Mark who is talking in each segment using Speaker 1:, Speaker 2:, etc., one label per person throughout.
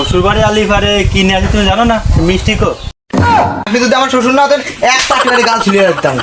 Speaker 1: শ্বশুরবাড়ি আলিফারে কি নিয়ে আছে তুমি জানো না? মিষ্টি কো।
Speaker 2: আপনি যদি আমার শ্বশুর না হতেন এক পাটলারে গাল ছুলিয়ে রাখতাম।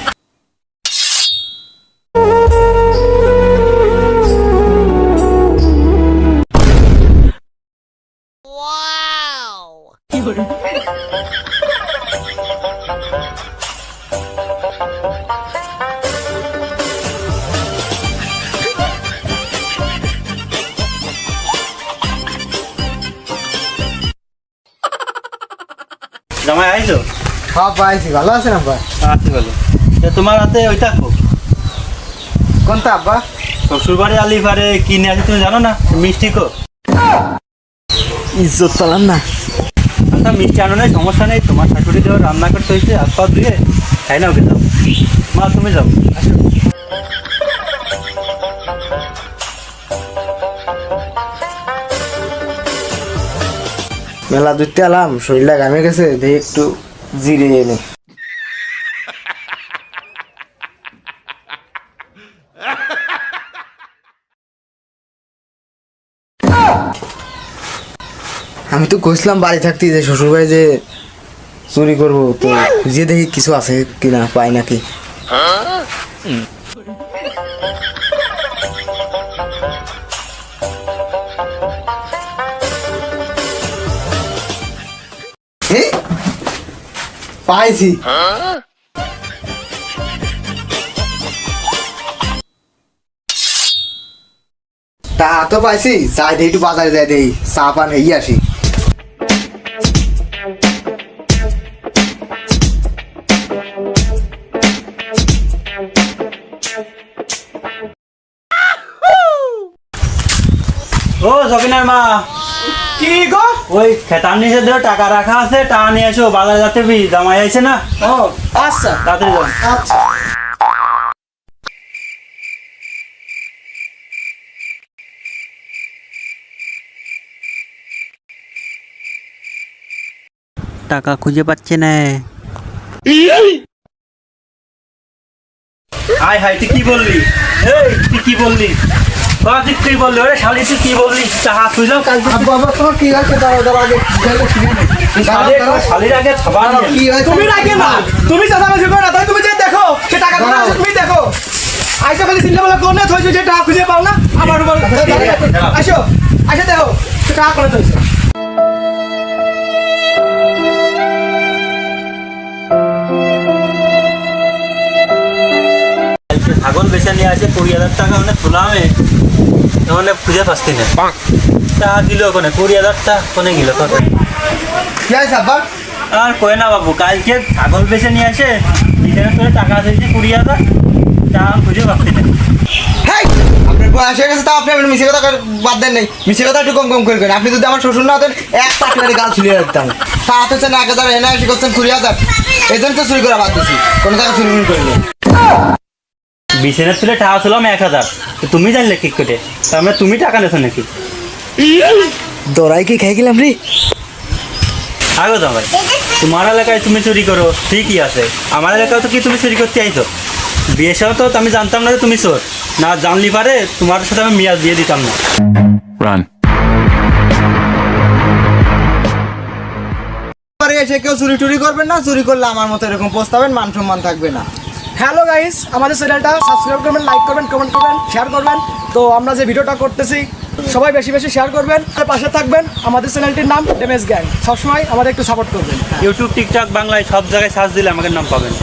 Speaker 1: জামাই আইছো?
Speaker 2: হ্যাঁ পাইছি, ভালো আছেন আব্বা?
Speaker 1: আছি বলো। তোমার হাতে ওইটা কো।
Speaker 2: কোনটা আব্বা?
Speaker 1: শ্বশুরবাড়ি আলিফারে কি নিয়ে আছে তুমি জানো না? মিষ্টি কো।
Speaker 2: ইজ্জত পেলাম না।
Speaker 1: আচ্ছা মিষ্টি আনো নাই, সমস্যা নেই। তোমার শাশুড়ি দেওয়া রান্না করতে হয়েছে, হাত পা ধুয়ে খাই না, ওকে যাও। মা তুমি যাও।
Speaker 2: মেলা দুধতে এলাম, শরীরটা ঘামে গেছে, দেখি একটু জিরে এনে। আমি তো কইছিলাম বাড়ি থাকতে যে শ্বশুর বাড়ি যে চুরি করবো, তো খুঁজে দেখি কিছু আছে কিনা, পাই নাকি। এই, পাইছি। তা তো পাইছি, যাই দেখি একটু বাজারে যাই দেখি চা পান হয়ে আসি।
Speaker 1: ও সকিনার মা,
Speaker 3: কি গো?
Speaker 1: ওই খেতার নিচে ধরে টাকা রাখা আছে, টাকা নিয়ে এসো, বাজার যাতে জামাই আইছে না।
Speaker 3: ও আচ্ছা
Speaker 1: তাড়াতাড়ি যাও।
Speaker 3: আচ্ছা।
Speaker 1: টাকা খুঁজে পাচ্ছে না। হাই হাই, তুই কি বললি? এই তুই কি বললি? তুই বললি ওরে শালি, তুই কি বললি? টাকা খুঁজলাম কালকে।
Speaker 2: বাবা তোমার কি হয়েছে? দাঁড়াও দাঁড়াও, আগে
Speaker 1: শালির আগে খাবার
Speaker 2: কি হয়েছে?
Speaker 3: তুমি রাখে না, তুমি চেঁচামেচি করো না, তাই তুমি যে দেখো সে টাকা কোথায় আছে তুমি দেখো। আইসো খালি চিন্তা বলা কোনে থইছো যে টাকা খুঁজে পাও না, আমার উপর আসো আসো দেখো সে টাকা করে থইছো।
Speaker 1: ছাগল বেচে নিয়ে আছে 20,000 টাকা, মানে তোলামে মানে খুঁজে পাচ্ছি না। টাকা দিল ওখানে 20,000 টাকা কোনে গেল কত?
Speaker 2: কি হয়েছে আব্বা?
Speaker 1: আর কয় না বাবু, কালকে ছাগল বেচে নিয়ে আসে, এখানে তোর টাকা দিয়েছি 20,000 টাকা খুঁজে পাচ্ছি না।
Speaker 2: হেই, আপনার বয়স হয়ে গেছে, তা আপনি আপনি মিশে কথা বাদ দেন নাই। মিশে কথা একটু কম কম করে করেন। আপনি যদি আমার শ্বশুর না হতেন এক পাটলারে গাল ছুলিয়ে রাখতাম। তা হচ্ছেন 1,000, এনে এসে করছেন 20,000। এই জন্য তো চুরি করা বাদ দিছি, কোনো টাকা চুরি করিনি।
Speaker 1: বিছানার তুলে টাকা ছিলাম 1,000, তো তুমি জানলে কি করে? তার মানে তুমি টাকা নেছো নাকি?
Speaker 2: দৌড়াই কি খাই গেলাম রে।
Speaker 1: আগো তো ভাই, তোমার এলাকায় তুমি চুরি করো ঠিকই আছে, আমার এলাকায় তো কি তুমি চুরি করতে আইছো? বিয়ে সহ তো আমি জানতাম না যে তুমি চোর, না জানলি পারে তোমার সাথে আমি মেয়াদ দিয়ে দিতাম না।
Speaker 4: Run.
Speaker 2: এসে কেউ চুরি টুরি করবেন না, চুরি করলে আমার মতো এরকম পোস্তাবেন, মান সম্মান থাকবে না।
Speaker 3: হ্যালো গাইস, আমাদের চ্যানেলটা সাবস্ক্রাইব করবেন, লাইক করবেন, কমেন্ট করবেন, শেয়ার করবেন। তো আমরা যে ভিডিওটা করতেছি সবাই বেশি বেশি শেয়ার করবেন আর পাশে থাকবেন। আমাদের চ্যানেলটির নাম ড্যামেজ গ্যাং, সবসময় আমাদের একটু সাপোর্ট করবেন।
Speaker 1: ইউটিউব, টিকটক, বাংলায় সব জায়গায় সার্চ দিলে আমাকে নাম পাবেন।